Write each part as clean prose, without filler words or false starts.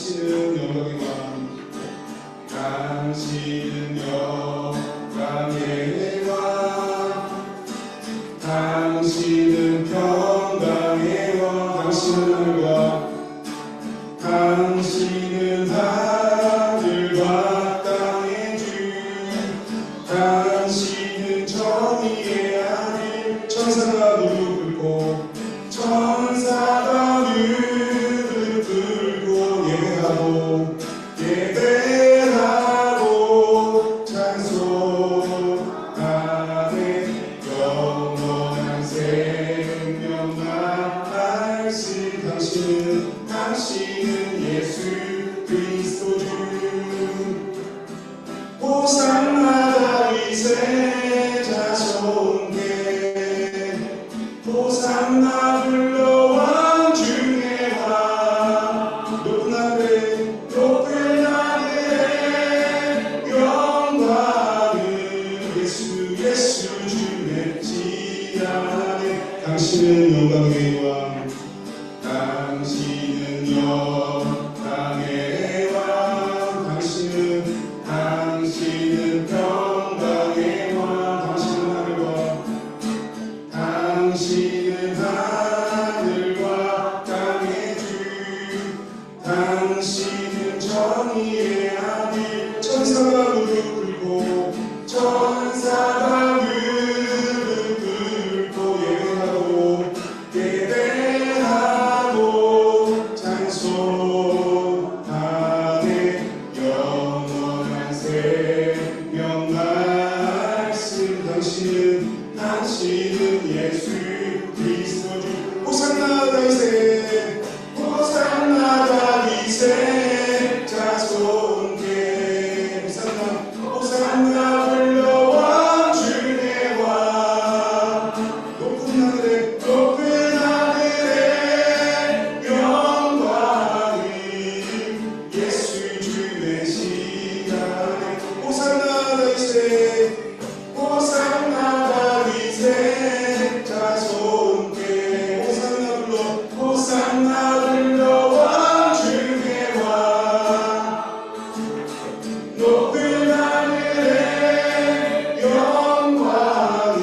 당신은 영광의 왕, 당신은 영광의 왕, 당신은 평강의 왕. 당신은 하늘과 당신은 하늘과 땅의 주, 당신은 정의의 아들. 천사가 무릎 꿇고 천사가 무릎 꿇고 예배하고 찬송하네. 영원한 생명 말씀. 당신은 예수 그리스도 주. 호산나 다윗의 자손께 호산나 불러 왕 중의 왕. 높은 하늘에 영광을 예수 주의 지하에. 당신은 영광의 왕, 당신은 영광의 왕, 당신은 평강의 왕. 당신은 하늘과 땅의 주, 당신은 정의의 아들. 천사가 무릎 꿇고 천사가 무릎 꿇고 예배하고 찬송하네. 영원한 생명 말씀. 당신은 예수 그리스도 주. 호산나 다윗의 자손께 호산나 불러 왕 중의 왕. 높은 하늘에 영광을 예수 주의 시간에. 호산나 다윗의 자손께 호산나 불러 왕 중의 왕. 높은 하늘에 영광을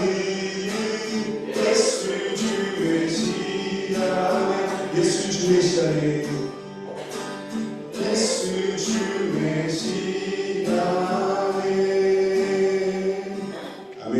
예수 주의 시간에. 예수 주의 시간에. 예수 주의 시간에. 아멘.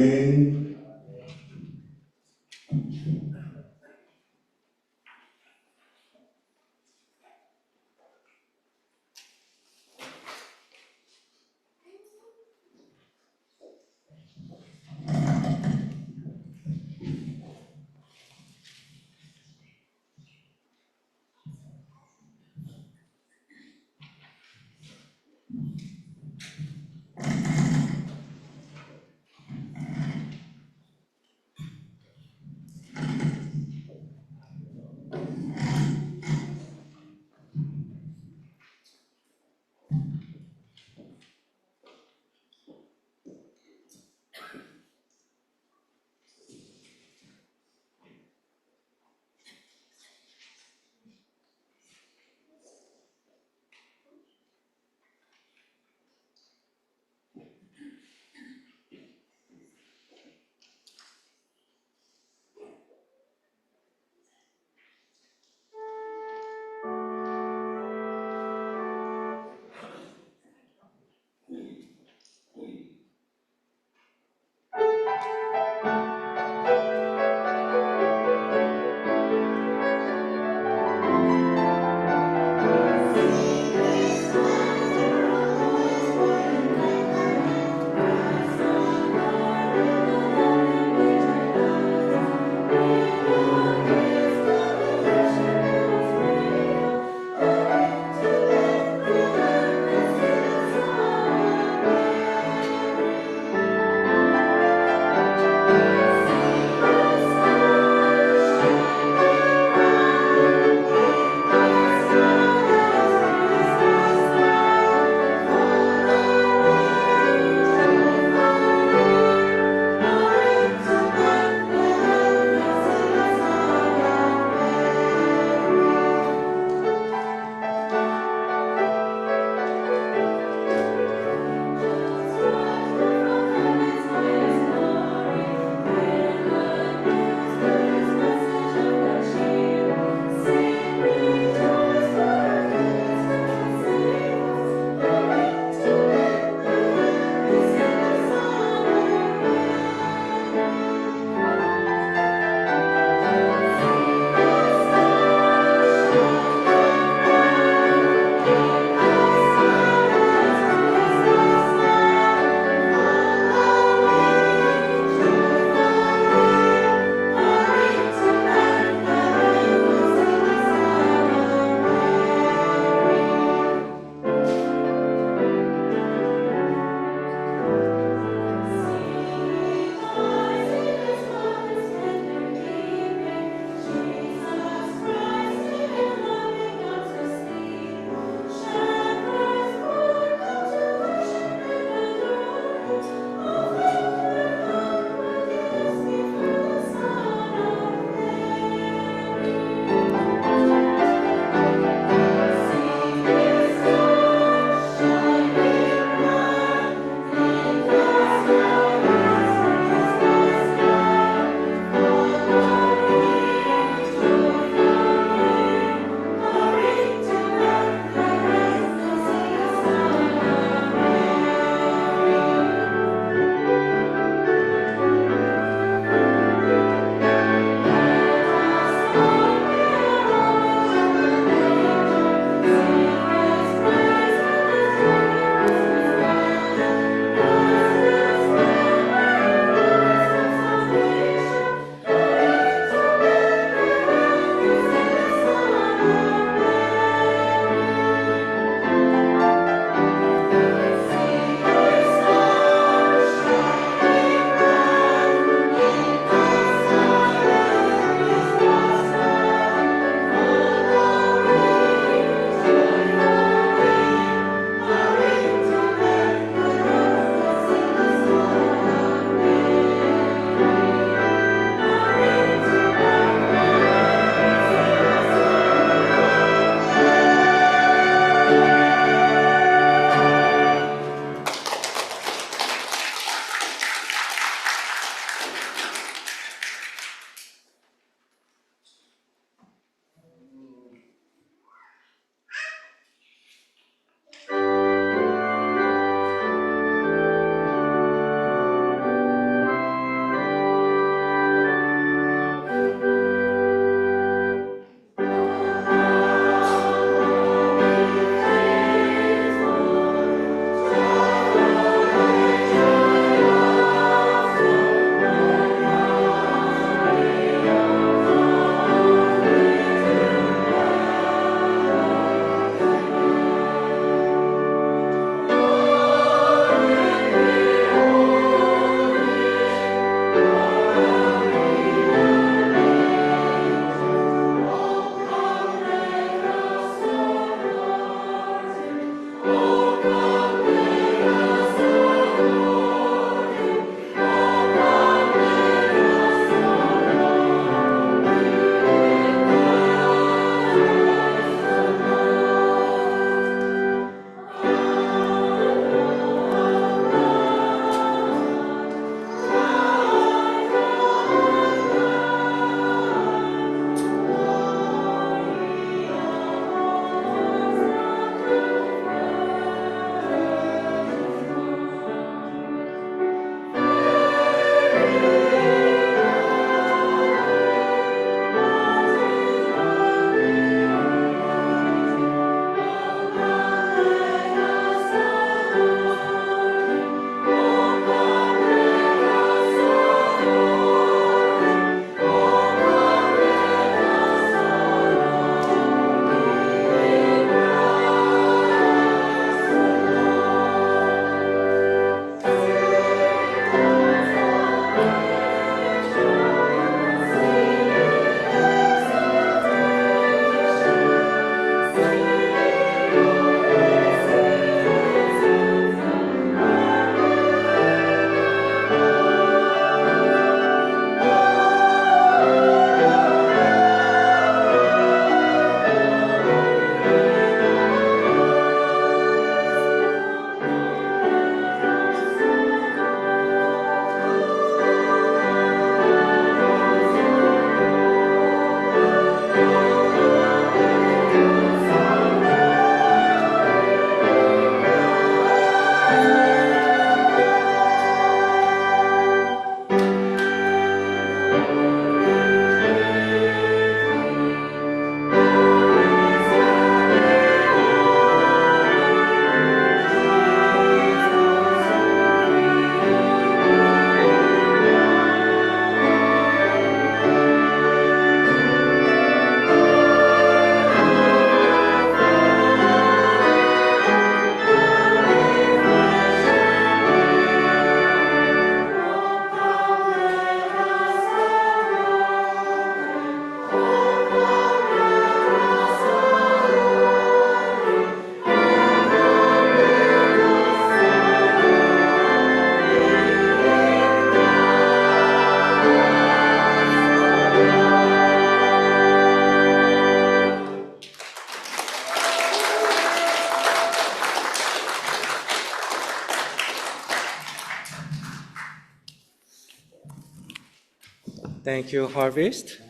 Thank you, Harvest.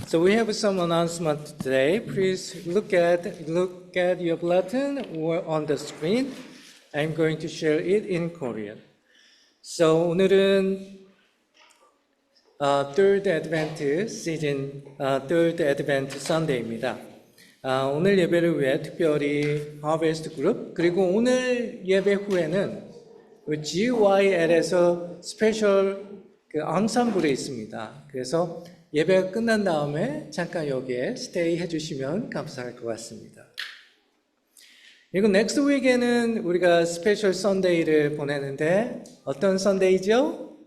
So we have some announcement today. Please look at your bulletin or on the screen. I'm going to share it in Korean. So 오늘은 Third Advent Season, Third Advent Sunday입니다. 오늘 예배를 위해 특별히 Harvest Group 그리고 오늘 예배 후에는 GYL에서 스페셜 앙상블이 있습니다. 그래서 예배가 끝난 다음에 잠깐 여기에 스테이 해주시면 감사할 것 같습니다. 그리고 next week에는 우리가 스페셜 선데이를 보내는데 어떤 선데이죠?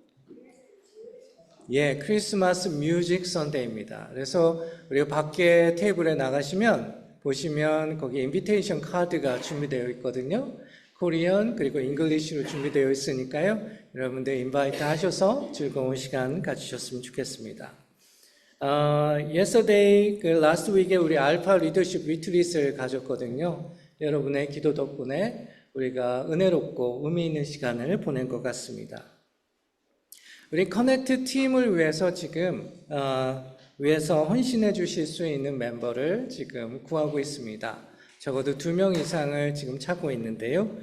예, 크리스마스 뮤직 선데이입니다. 그래서 우리가 밖에 테이블에 나가시면 보시면 거기 인비테이션 카드가 준비되어 있거든요. 코리안 그리고 잉글리시로 준비되어 있으니까요. 여러분들 인바이트 하셔서 즐거운 시간 가지셨으면 좋겠습니다. Yesterday, last week에 우리 알파 리더십 리트릿을 가졌거든요. 여러분의 기도 덕분에 우리가 은혜롭고 의미 있는 시간을 보낸 것 같습니다. 우리 커넥트 팀을 위해서 지금 위해서 헌신해 주실 수 있는 멤버를 지금 구하고 있습니다. 적어도 2명 이상을 지금 찾고 있는데요.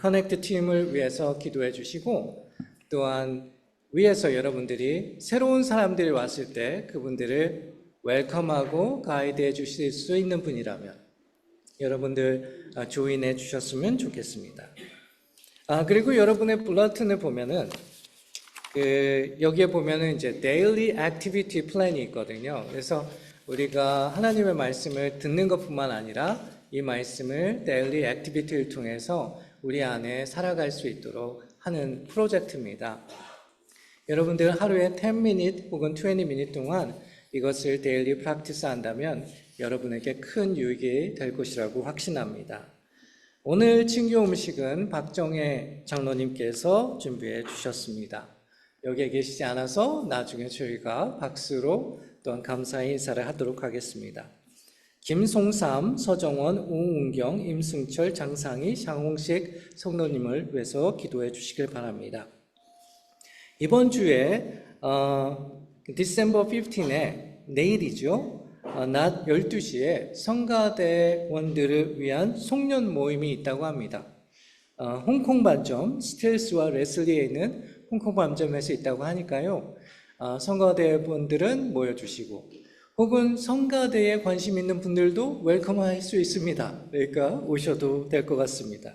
커넥트 팀을 위해서 기도해 주시고 또한 위에서 여러분들이 새로운 사람들이 왔을 때 그분들을 웰컴하고 가이드해 주실 수 있는 분이라면 여러분들 조인해 주셨으면 좋겠습니다. 그리고 여러분의 블러튼을 보면은 여기에 보면은 이제 데일리 액티비티 플랜이 있거든요. 그래서 우리가 하나님의 말씀을 듣는 것뿐만 아니라 이 말씀을 데일리 액티비티를 통해서 우리 안에 살아갈 수 있도록 하는 프로젝트입니다. 여러분들 하루에 10minute 혹은 20minute 동안 이것을 데일리 프랙티스 한다면 여러분에게 큰 유익이 될 것이라고 확신합니다. 오늘 친교 음식은 박정혜 장로님께서 준비해 주셨습니다. 여기에 계시지 않아서 나중에 저희가 박수로 또한 감사의 인사를 하도록 하겠습니다. 김송삼, 서정원, 우은경, 임승철, 장상희, 장홍식 성도님을 위해서 기도해 주시길 바랍니다. 이번 주에 December 15일에 내일이죠. 낮 12시에 성가대원들을 위한 송년 모임이 있다고 합니다. 홍콩 반점, 스텔스와 레슬리에 있는 홍콩 반점에서 있다고 하니까요. 성가대원들은 모여주시고 혹은 성가대에 관심 있는 분들도 웰컴할 수 있습니다. 그러니까 오셔도 될 것 같습니다.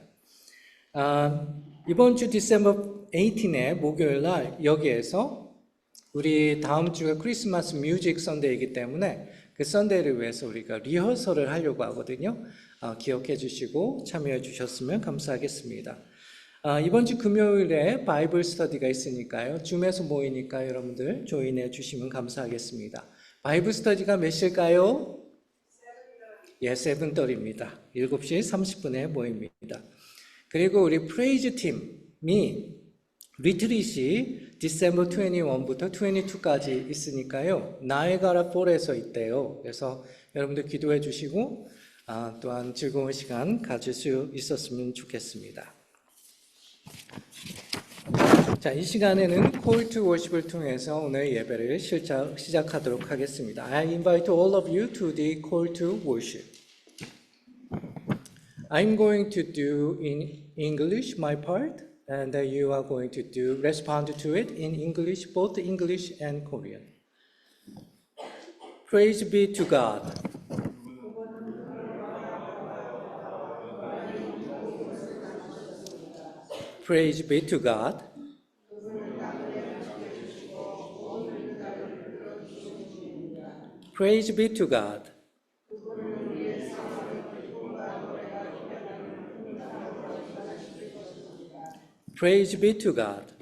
이번 주 디셈버 18일 목요일 날 여기에서 우리 다음 주가 크리스마스 뮤직 선데이이기 때문에 그 선데이를 위해서 우리가 리허설을 하려고 하거든요. 기억해 주시고 참여해 주셨으면 감사하겠습니다. 이번 주 금요일에 바이블 스터디가 있으니까요. 줌에서 모이니까 여러분들 조인해 주시면 감사하겠습니다. 바이블 스터디가 몇 시일까요? 예, 7:30입니다. 7시 30분에 모입니다. 그리고 우리 프레이즈 팀이 리트릿이 디셈버 21부터 22까지 있으니까요. 나이가라 폴에서 있대요. 그래서 여러분들 기도해 주시고 또한 즐거운 시간 가질 수 있었으면 좋겠습니다. 자, 이 시간에는 Call to Worship을 통해서 오늘 예배를 시작하도록 하겠습니다. I invite all of you to the Call to Worship. I'm going to do in English my part, and you are going to respond to it in English, both English and Korean. Praise be to God. Praise be to God. Praise be to God. Praise be to God.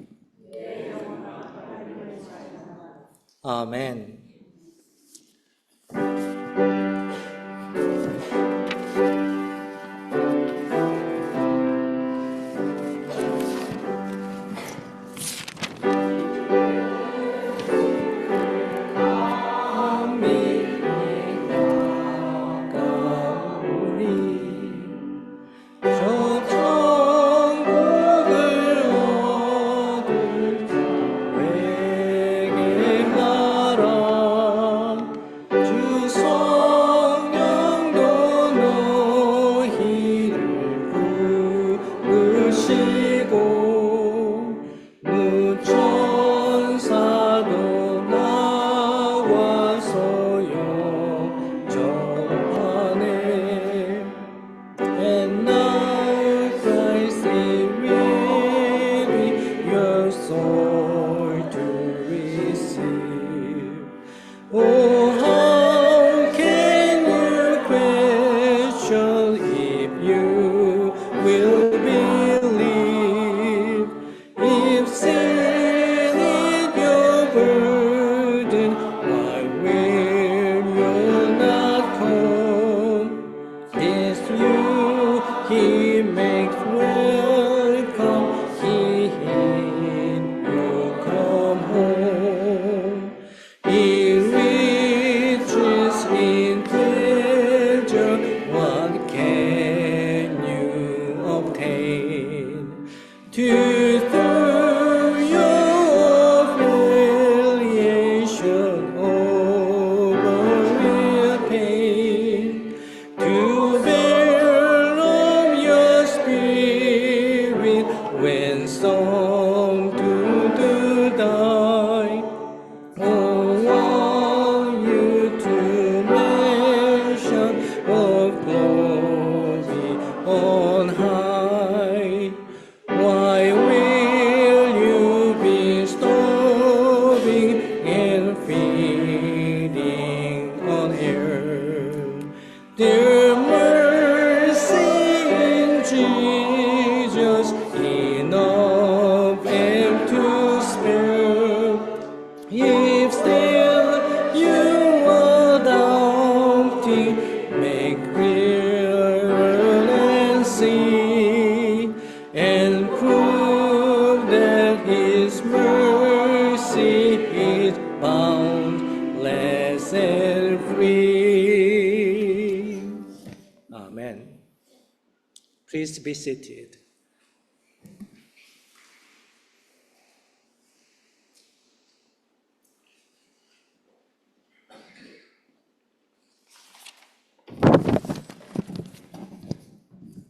Amen. 저 천국을 얻을 왜 소용종하네. And now Christ is ready your soul to receive. Oh, how can you question if you will believe? If sin is your burden, why will you not come? Yes, you He makes welcome, He you come home. He riches in pleasure, what can you obtain? To through your affiliation over real pain, to bear of your spirit when some to die. Oh, want you to mention of glory on high. Why will you be starving and feeding on earth? Their mercy in Jesus enough and to spare. If still you are doubting, make clearer and see, and prove that His mercy is boundless and free. Amen. Please be seated.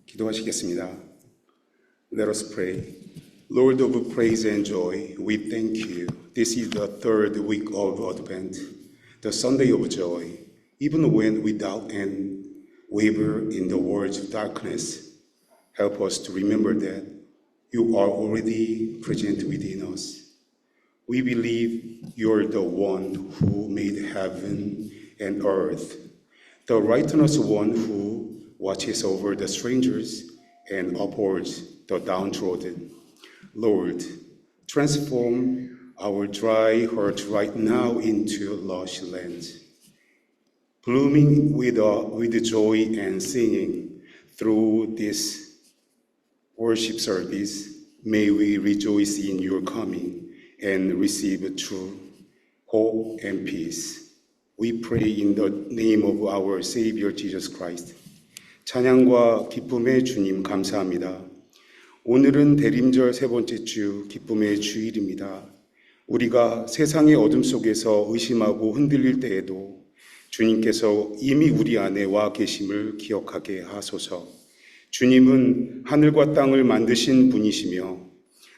기도하시겠습니다. Let us pray. Lord of praise and joy, we thank you. This is the third week of Advent, the Sunday of joy. Even when we doubt and waver in the world's darkness, help us to remember that you are already present within us. We believe you're the one who made heaven and earth, the righteous one who watches over the strangers and upholds the downtrodden. Lord, transform our dry hearts right now into lush lands, blooming with joy and singing. Through this worship service, may we rejoice in your coming and receive true hope and peace. We pray in the name of our Savior Jesus Christ. 찬양과 기쁨의 주님 감사합니다. 오늘은 대림절 세 번째 주 기쁨의 주일입니다. 우리가 세상의 어둠 속에서 의심하고 흔들릴 때에도 주님께서 이미 우리 안에 와 계심을 기억하게 하소서. 주님은 하늘과 땅을 만드신 분이시며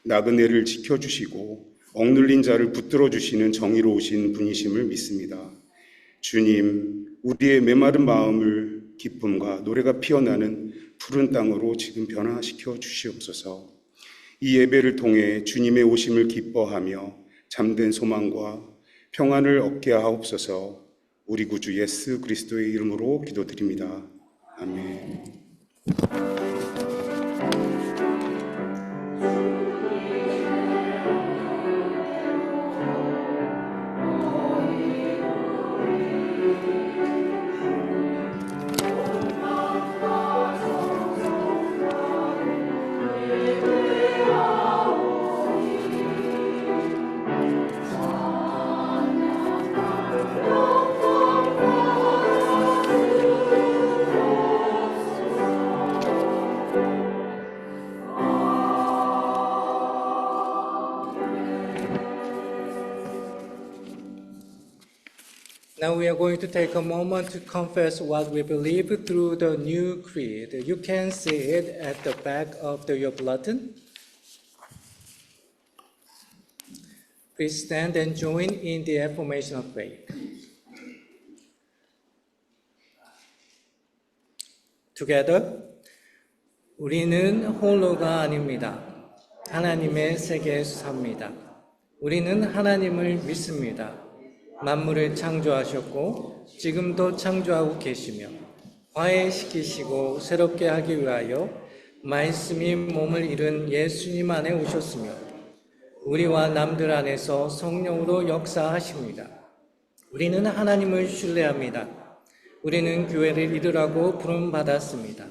나그네를 지켜주시고 억눌린 자를 붙들어 주시는 정의로우신 분이심을 믿습니다. 주님, 우리의 메마른 마음을 기쁨과 노래가 피어나는 푸른 땅으로 지금 변화시켜 주시옵소서. 이 예배를 통해 주님의 오심을 기뻐하며 잠든 소망과 평안을 얻게 하옵소서. 우리 구주 예수 그리스도의 이름으로 기도드립니다. 아멘. Now we are going to take a moment to confess what we believe through the new creed. You can see it at the back of your bulletin. Please stand and join in the affirmation of faith. Together. 우리는 홀로가 아닙니다. 하나님의 세계에서 삽니다. 우리는 하나님을 믿습니다. 만물을 창조하셨고 지금도 창조하고 계시며 화해시키시고 새롭게 하기 위하여 말씀이 몸을 이룬 예수님 안에 오셨으며 우리와 남들 안에서 성령으로 역사하십니다. 우리는 하나님을 신뢰합니다. 우리는 교회를 이루라고 부름받았습니다.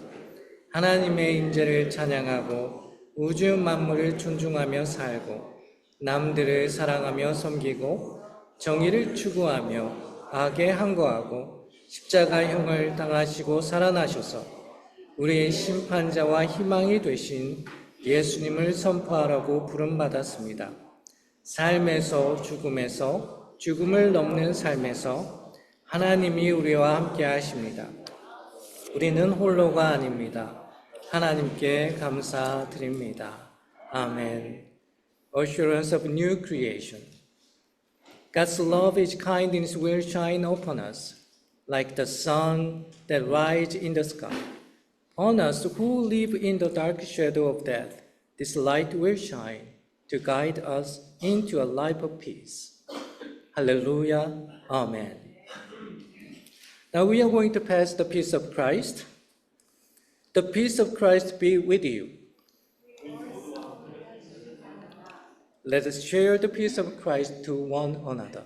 하나님의 인재를 찬양하고 우주 만물을 존중하며 살고 남들을 사랑하며 섬기고 정의를 추구하며 악에 항거하고 십자가형을 당하시고 살아나셔서 우리의 심판자와 희망이 되신 예수님을 선포하라고 부름받았습니다. 삶에서 죽음에서 죽음을 넘는 삶에서 하나님이 우리와 함께 하십니다. 우리는 홀로가 아닙니다. 하나님께 감사드립니다. 아멘. Assurance of new creation. God's love is kindness will shine upon us, like the sun that rises in the sky. On us who live in the dark shadow of death, this light will shine to guide us into a life of peace. Hallelujah. Amen. Now we are going to pass the peace of Christ. The peace of Christ be with you. Let us share the peace of Christ to one another.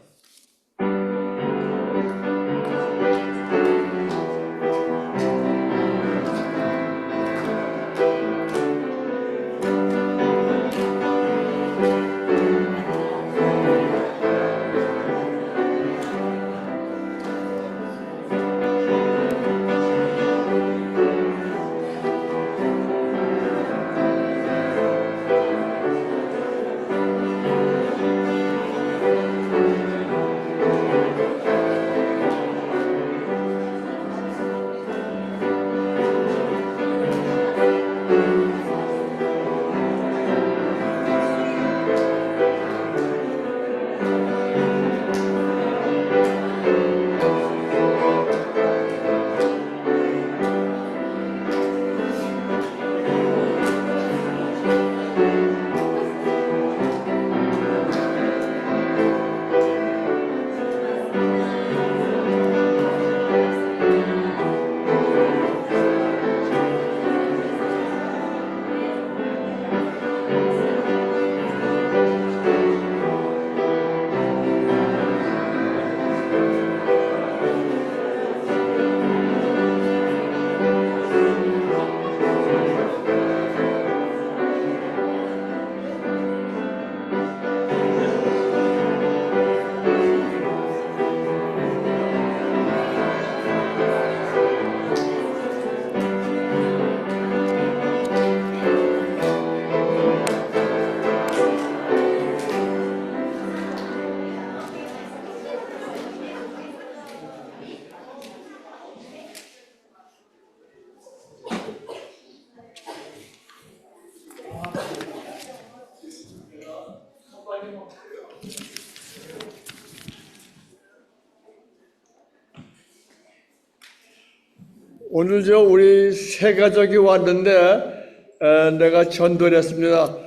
오늘 우리 세 가족이 왔는데 내가 전도를 했습니다.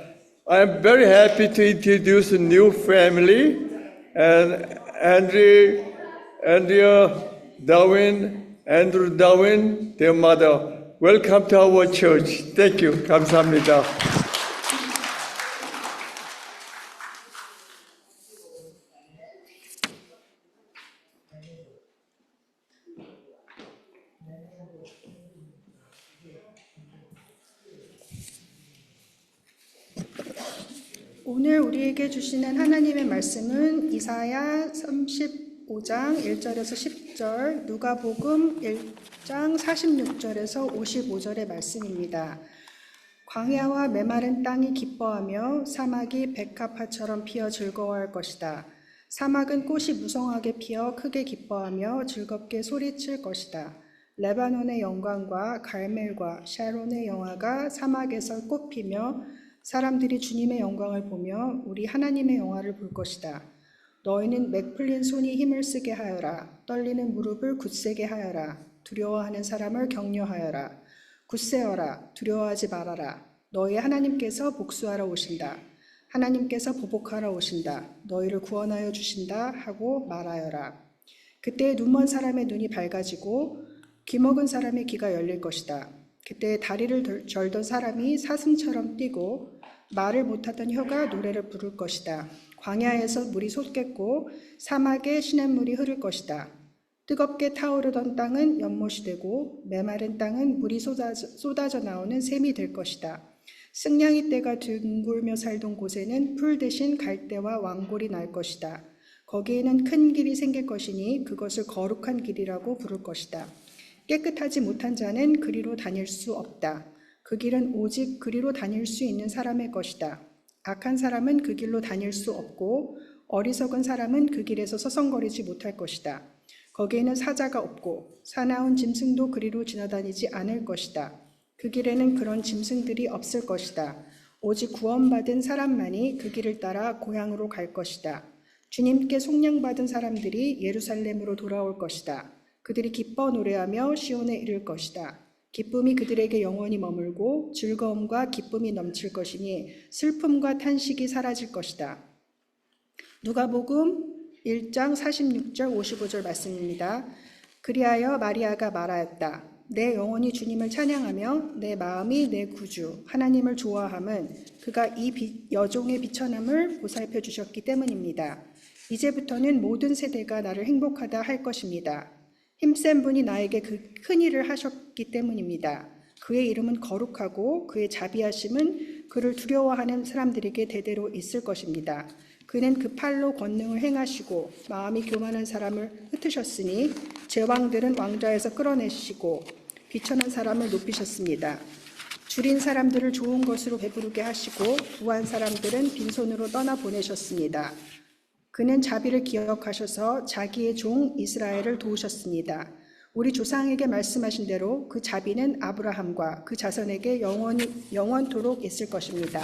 I'm very happy to introduce a new family and Andrew Darwin, their mother. Welcome to our church. Thank you. 감사합니다. 오늘 우리에게 주시는 하나님의 말씀은 이사야 35장 1절에서 10절, 누가복음 1장 46절에서 55절의 말씀입니다. 광야와 메마른 땅이 기뻐하며 사막이 백합화처럼 피어 즐거워할 것이다. 사막은 꽃이 무성하게 피어 크게 기뻐하며 즐겁게 소리칠 것이다. 레바논의 영광과 갈멜과 샤론의 영화가 사막에서 꽃피며 사람들이 주님의 영광을 보며 우리 하나님의 영화를 볼 것이다. 너희는 맥 풀린 손이 힘을 쓰게 하여라. 떨리는 무릎을 굳세게 하여라. 두려워하는 사람을 격려하여라. 굳세어라 두려워하지 말아라 너희 하나님께서 복수하러 오신다. 하나님께서 보복하러 오신다. 너희를 구원하여 주신다 하고 말하여라. 그때 눈먼 사람의 눈이 밝아지고 귀먹은 사람의 귀가 열릴 것이다. 그때 다리를 절던 사람이 사슴처럼 뛰고 말을 못하던 혀가 노래를 부를 것이다. 광야에서 물이 솟겠고 사막에 시냇물이 흐를 것이다. 뜨겁게 타오르던 땅은 연못이 되고 메마른 땅은 물이 쏟아져 나오는 샘이 될 것이다. 승냥이 떼가 둥글며 살던 곳에는 풀 대신 갈대와 왕골이 날 것이다. 거기에는 큰 길이 생길 것이니 그것을 거룩한 길이라고 부를 것이다. 깨끗하지 못한 자는 그리로 다닐 수 없다. 그 길은 오직 그리로 다닐 수 있는 사람의 것이다. 악한 사람은 그 길로 다닐 수 없고 어리석은 사람은 그 길에서 서성거리지 못할 것이다. 거기에는 사자가 없고 사나운 짐승도 그리로 지나다니지 않을 것이다. 그 길에는 그런 짐승들이 없을 것이다. 오직 구원받은 사람만이 그 길을 따라 고향으로 갈 것이다. 주님께 속량받은 사람들이 예루살렘으로 돌아올 것이다. 그들이 기뻐 노래하며 시온에 이를 것이다. 기쁨이 그들에게 영원히 머물고 즐거움과 기쁨이 넘칠 것이니 슬픔과 탄식이 사라질 것이다. 누가복음 1장 46절 55절 말씀입니다. 그리하여 마리아가 말하였다. 내 영혼이 주님을 찬양하며 내 마음이 내 구주 하나님을 좋아함은 그가 이 여종의 비천함을 보살펴 주셨기 때문입니다. 이제부터는 모든 세대가 나를 행복하다 할 것입니다. 힘센 분이 나에게 그 큰 일을 하셨기 때문입니다. 그의 이름은 거룩하고 그의 자비하심은 그를 두려워하는 사람들에게 대대로 있을 것입니다. 그는 그 팔로 권능을 행하시고 마음이 교만한 사람을 흩으셨으니 제왕들은 왕좌에서 끌어내시고 비천한 사람을 높이셨습니다. 줄인 사람들을 좋은 것으로 배부르게 하시고 부한 사람들은 빈손으로 떠나보내셨습니다. 그는 자비를 기억하셔서 자기의 종 이스라엘을 도우셨습니다. 우리 조상에게 말씀하신 대로 그 자비는 아브라함과 그 자손에게 영원토록 있을 것입니다.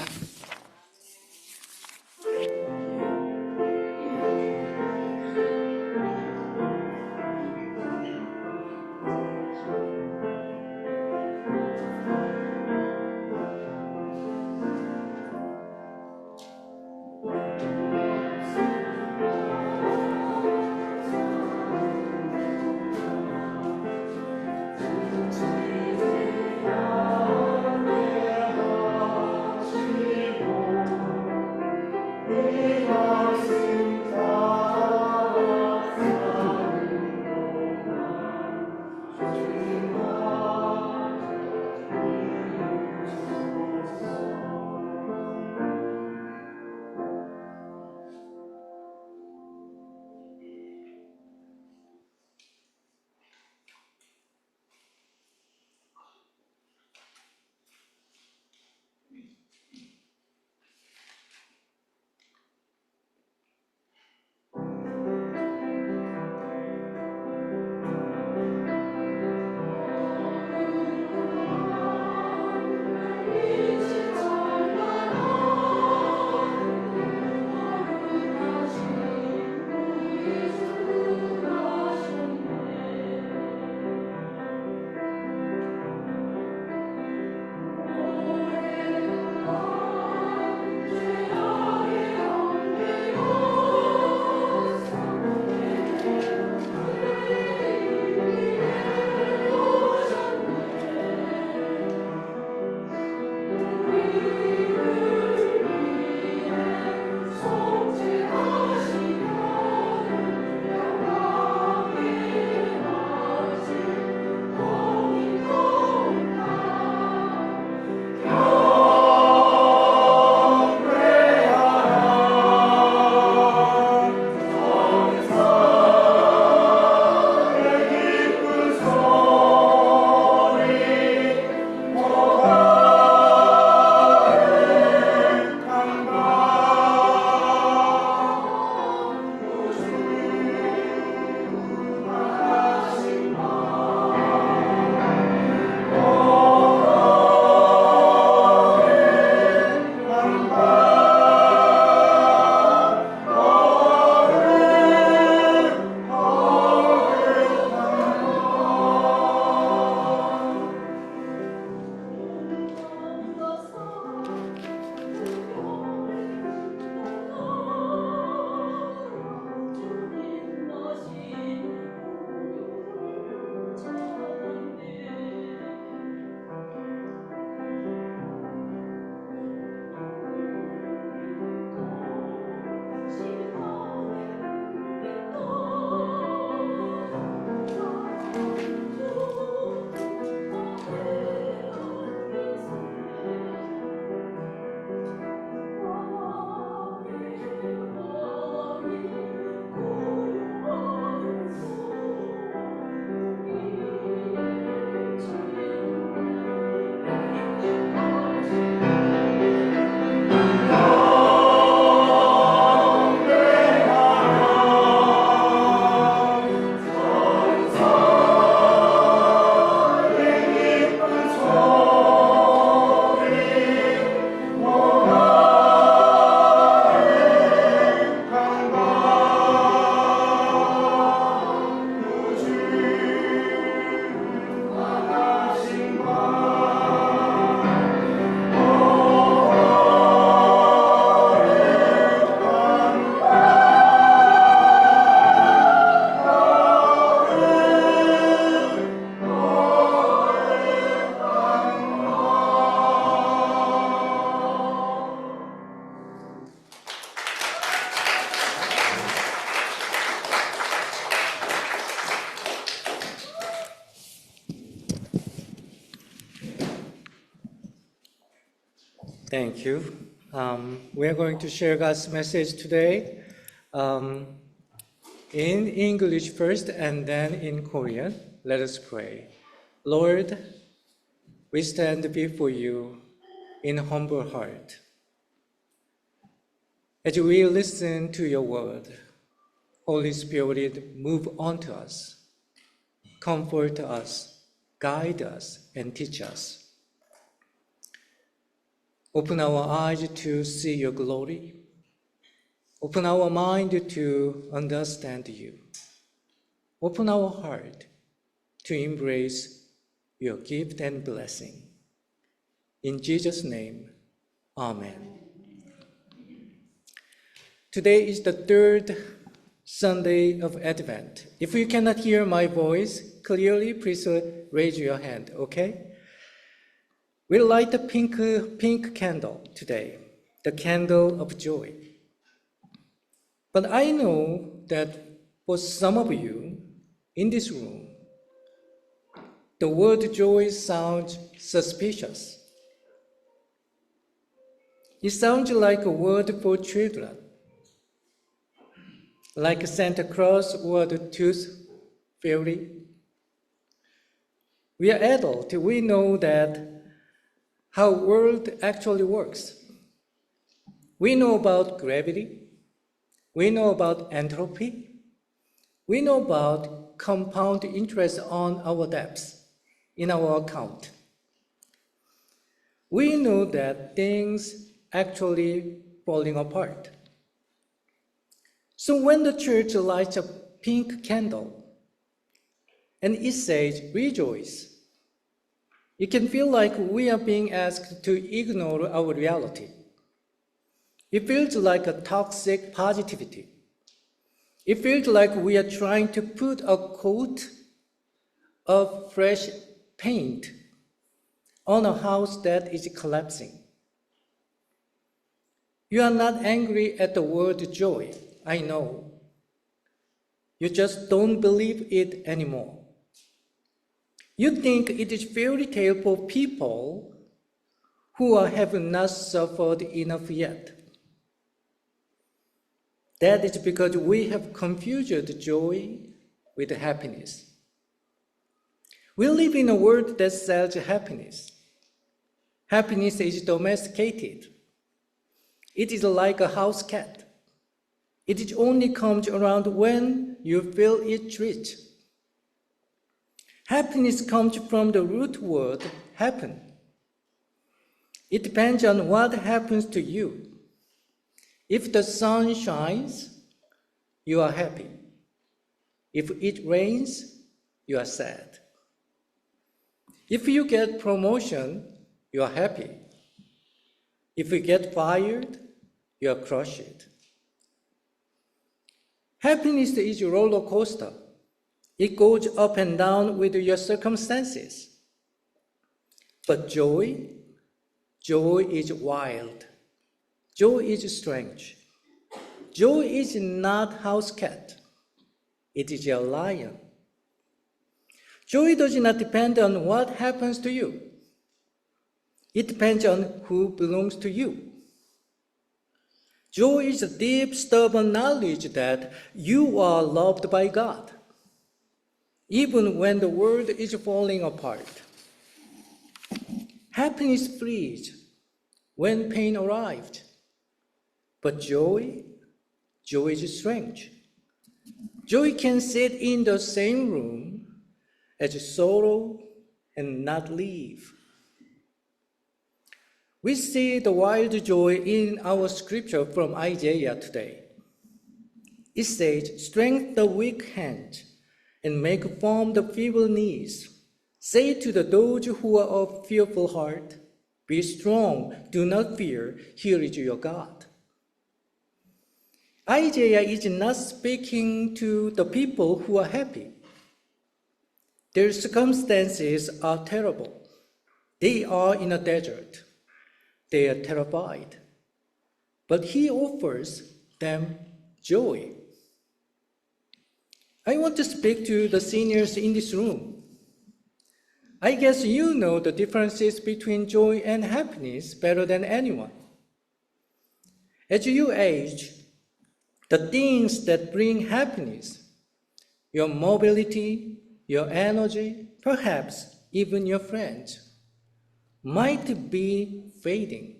Thank you. We are going to share God's message today in English first and then in Korean. Let us pray. Lord, we stand before you in humble heart. As we listen to your word, Holy Spirit, move on to us, comfort us, guide us, and teach us. Open our eyes to see your glory. Open our mind to understand you. Open our heart to embrace your gift and blessing. In Jesus' name, amen. Today is the third Sunday of Advent. If you cannot hear my voice clearly, please raise your hand, okay? We'll light a pink candle today, the candle of joy. But I know that for some of you in this room, the word joy sounds suspicious. It sounds like a word for children, like Santa Claus or the Tooth Fairy. We are adults, we know that how the world actually works. We know about gravity. We know about entropy. We know about compound interest on our debts in our account. We know that things actually falling apart. So when the church lights a pink candle and it says, rejoice, it can feel like we are being asked to ignore our reality. It feels like a toxic positivity. It feels like we are trying to put a coat of fresh paint on a house that is collapsing. You are not angry at the word joy, I know. You just don't believe it anymore. You think it is fairy tale for people who have not suffered enough yet. That is because we have confused joy with happiness. We live in a world that sells happiness. Happiness is domesticated. It is like a house cat. It only comes around when you feel it treat. Happiness comes from the root word happen. It depends on what happens to you. If the sun shines, you are happy. If it rains, you are sad. If you get promotion, you are happy. If you get fired, you are crushed. Happiness is a roller coaster. It goes up and down with your circumstances. But joy is wild. Joy is strange. Joy is not house cat. It is a lion. Joy does not depend on what happens to you. It depends on who belongs to you. Joy is a deep, stubborn knowledge that you are loved by God, even when the world is falling apart. Happiness flees when pain arrives, but joy is strange. Joy can sit in the same room as sorrow and not leave. We see the wild joy in our scripture from Isaiah today. It says, strengthen the weak hand and make firm the feeble knees. Say to those who are of fearful heart, be strong, do not fear, here is your God. Isaiah is not speaking to the people who are happy. Their circumstances are terrible. They are in a desert. They are terrified. But he offers them joy. I want to speak to the seniors in this room. I guess you know the differences between joy and happiness better than anyone. As you age, the things that bring happiness, your mobility, your energy, perhaps even your friends, might be fading.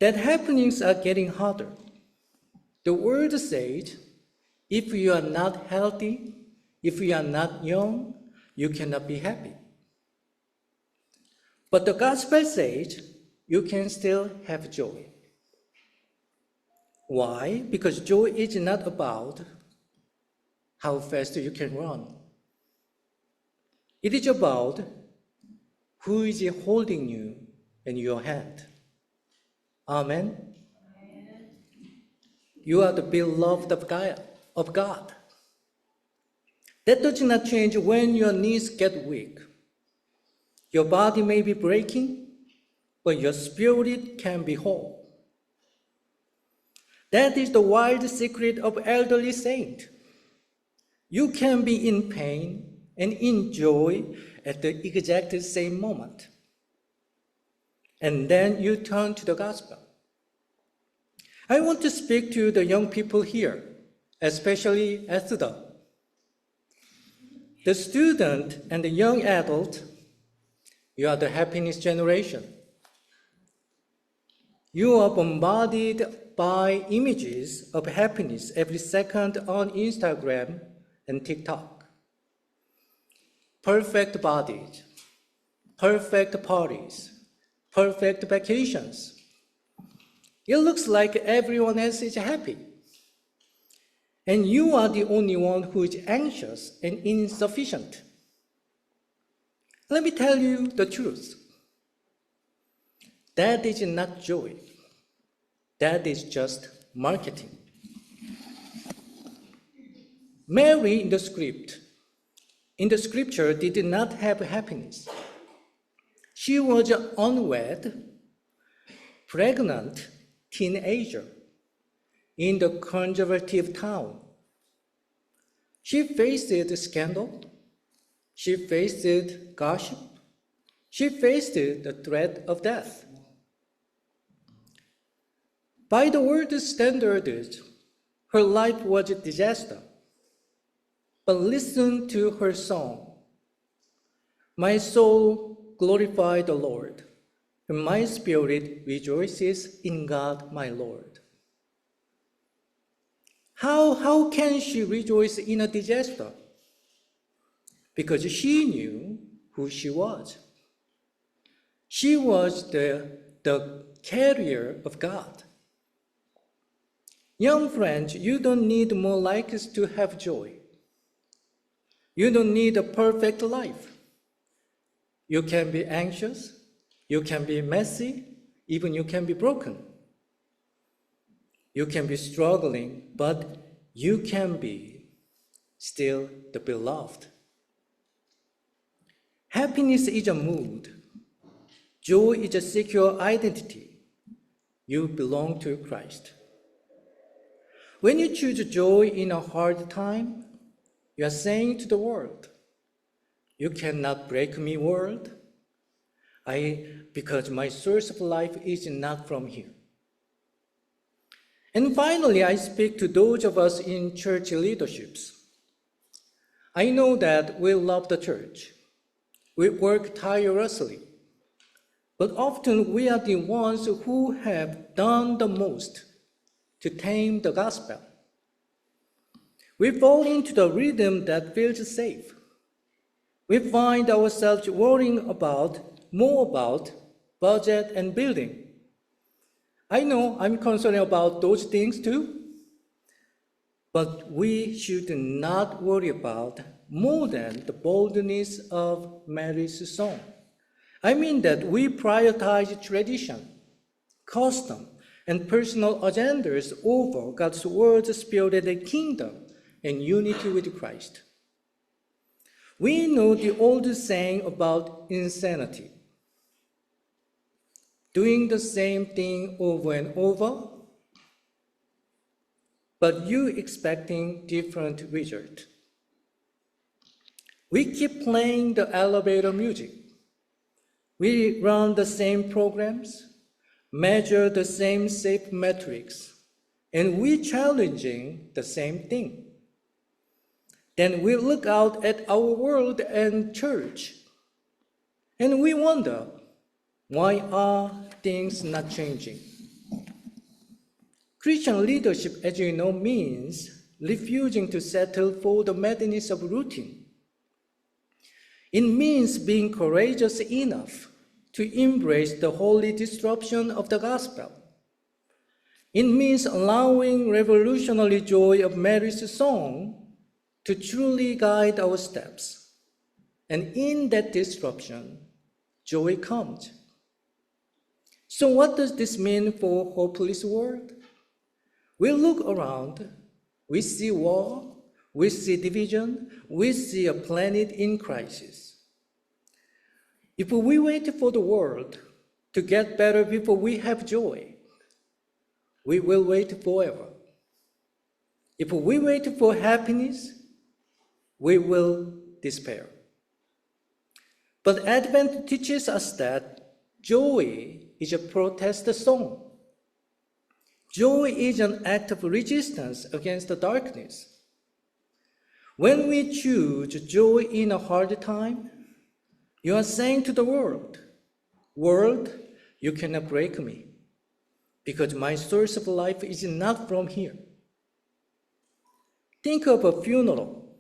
That happenings are getting harder. The word says, if you are not healthy, if you are not young, you cannot be happy. But the gospel says you can still have joy. Why? Because joy is not about how fast you can run. It is about who is holding you in your hand. Amen? You are the beloved of God. That does not change when your knees get weak. Your body may be breaking, but your spirit can be whole. That is the wild secret of elderly saint. You can be in pain and in joy at the exact same moment. And then you turn to the gospel. I want to speak to the young people here, especially Esther. The student and the young adult, you are the happiness generation. You are bombarded by images of happiness every second on Instagram and TikTok. Perfect bodies, perfect parties, perfect vacations. It looks like everyone else is happy. And you are the only one who is anxious and insufficient. Let me tell you the truth. That is not joy. That is just marketing. Mary in the scripture did not have happiness. She was an unwed, pregnant teenager in the conservative town. She faced scandal. She faced gossip. She faced the threat of death. By the world's standards, her life was a disaster. But listen to her song. My soul glorify the Lord, and my spirit rejoices in God my Lord. How can she rejoice in a disaster? Because she knew who she was. She was the carrier of God. Young friends, you don't need more likes to have joy. You don't need a perfect life. You can be anxious, you can be messy, even you can be broken. You can be struggling, but you can be still the beloved. Happiness is a mood. Joy is a secure identity. You belong to Christ. When you choose joy in a hard time, you are saying to the world, you cannot break me, world, because my source of life is not from here. And finally, I speak to those of us in church leaderships. I know that we love the church. We work tirelessly. But often we are the ones who have done the most to tame the gospel. We fall into the rhythm that feels safe. We find ourselves worrying more about budget and building. I know I'm concerned about those things too, but we should not worry about more than the boldness of Mary's song. I mean that we prioritize tradition, custom, and personal agendas over God's word, spirit, and kingdom, and unity with Christ. We know the old saying about insanity. Doing the same thing over and over, but you expecting different result. We keep playing the elevator music. We run the same programs, measure the same safe metrics, and we're challenging the same thing. Then we look out at our world and church, and we wonder, why are things not changing? Christian leadership, as you know, means refusing to settle for the madness of routine. It means being courageous enough to embrace the holy disruption of the gospel. It means allowing revolutionary joy of Mary's song to truly guide our steps. And in that disruption, joy comes. So what does this mean for hopeless world? We look around, we see war, we see division, we see a planet in crisis. If we wait for the world to get better before we have joy, we will wait forever. If we wait for happiness, we will despair. But Advent teaches us that joy is a protest song. Joy is an act of resistance against the darkness. When we choose joy in a hard time, you are saying to the world, "World, you cannot break me, because my source of life is not from here." Think of a funeral.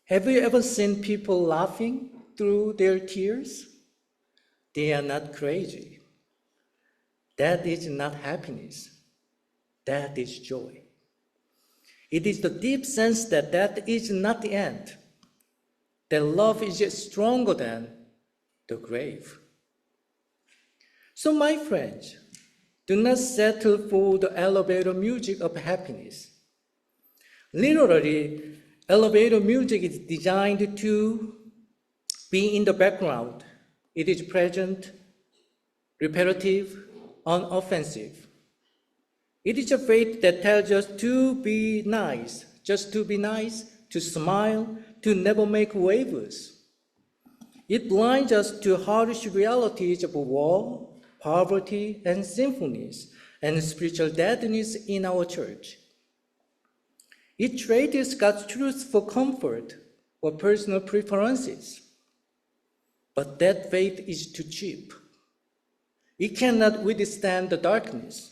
Have you ever seen people laughing through their tears? They are not crazy. That is not happiness. That is joy. It is the deep sense that that is not the end, that love is stronger than the grave. So, my friends, do not settle for the elevator music of happiness. Literally, elevator music is designed to be in the background. It is present, repetitive, unoffensive. It is a faith that tells us to be nice, just to be nice, to smile, to never make waves. It blinds us to harsh realities of war, poverty, and sinfulness, and spiritual deadness in our church. It trades God's truth for comfort or personal preferences. But that faith is too cheap. It cannot withstand the darkness.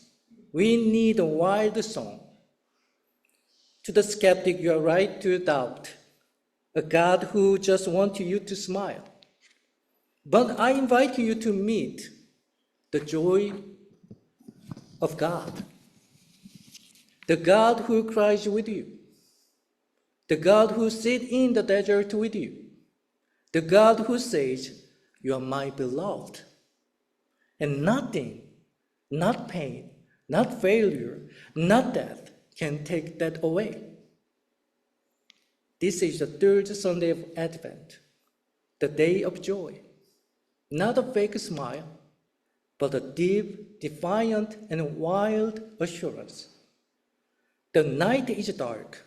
We need a wild song. To the skeptic, you are right to doubt a God who just wants you to smile. But I invite you to meet the joy of God, the God who cries with you, the God who sits in the desert with you, the God who says, "You are my beloved," and nothing, not pain, not failure, not death can take that away. This is the third Sunday of Advent, the day of joy. Not a fake smile, but a deep, defiant, and wild assurance. The night is dark,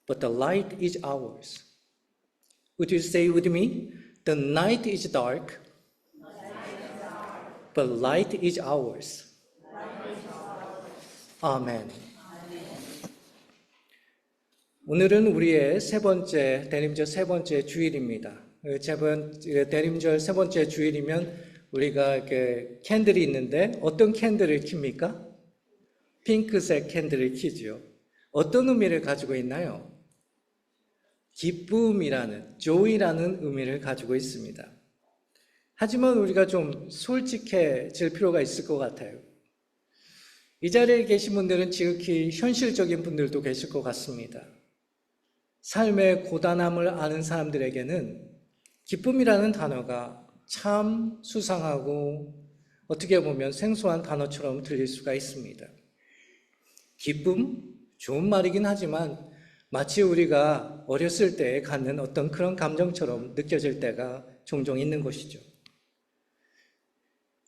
but the light is ours. Would you say with me? The night is dark, but light is ours. 아멘. 오늘은 우리의 대림절 세 번째 주일입니다. 대림절 세 번째 주일이면 우리가 이렇게 캔들이 있는데 어떤 캔들을 킵니까? 핑크색 캔들을 켜죠. 어떤 의미를 가지고 있나요? 기쁨이라는, joy라는 의미를 가지고 있습니다. 하지만 우리가 좀 솔직해질 필요가 있을 것 같아요. 이 자리에 계신 분들은 지극히 현실적인 분들도 계실 것 같습니다. 삶의 고단함을 아는 사람들에게는 기쁨이라는 단어가 참 수상하고 어떻게 보면 생소한 단어처럼 들릴 수가 있습니다. 기쁨? 좋은 말이긴 하지만 마치 우리가 어렸을 때 갖는 어떤 그런 감정처럼 느껴질 때가 종종 있는 것이죠.